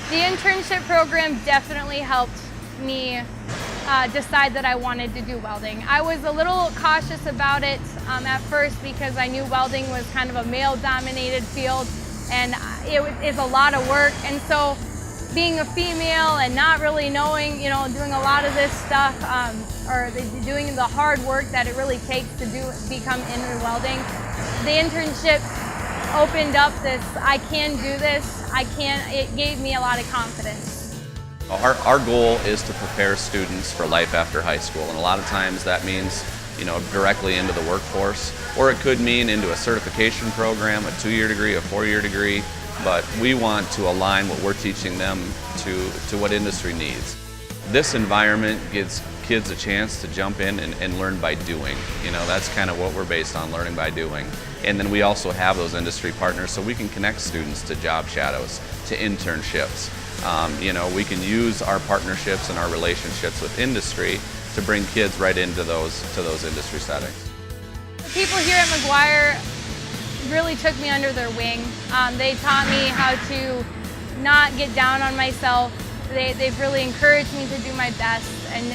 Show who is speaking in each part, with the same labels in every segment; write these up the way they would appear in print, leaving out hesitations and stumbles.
Speaker 1: The internship program definitely helped me decide that I wanted to do welding. I was a little cautious about it at first because I knew welding was kind of a male-dominated field and it is a lot of work. And so being a female and not really knowing, doing a lot of this stuff or doing the hard work that it really takes to become into welding, the internship opened up this, I can do this, it gave me a lot of confidence.
Speaker 2: Our goal is to prepare students for life after high school, and a lot of times that means, directly into the workforce, or it could mean into a certification program, a 2-year degree, a 4-year degree, but we want to align what we're teaching them to what industry needs. This environment gives kids a chance to jump in and learn by doing. That's kind of what we're based on, learning by doing. And then we also have those industry partners so we can connect students to job shadows, to internships. We can use our partnerships and our relationships with industry to bring kids right into those industry settings.
Speaker 1: The people here at McGuire really took me under their wing. They taught me how to not get down on myself. They've really encouraged me to do my best and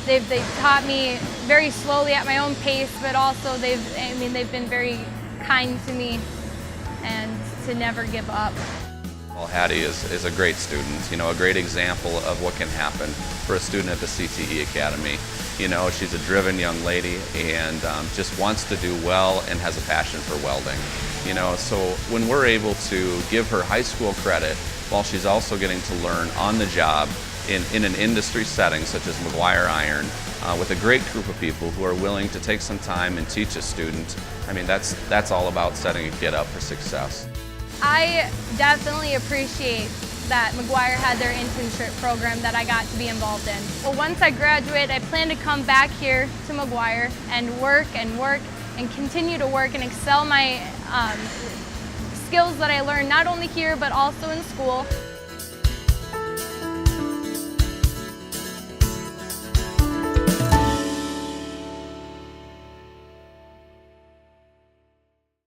Speaker 1: they've taught me very slowly at my own pace, but also they've been very kind to me and to never give up.
Speaker 2: Well, Hattie is a great student, a great example of what can happen for a student at the CTE Academy. She's a driven young lady and just wants to do well and has a passion for welding. So when we're able to give her high school credit while she's also getting to learn on the job in an industry setting such as McGuire Iron, with a great group of people who are willing to take some time and teach a student, that's all about setting a kid up for success.
Speaker 1: I definitely appreciate that McGuire had their internship program that I got to be involved in. Well, once I graduate, I plan to come back here to McGuire and work and continue to work and excel my skills that I learned not only here but also in school.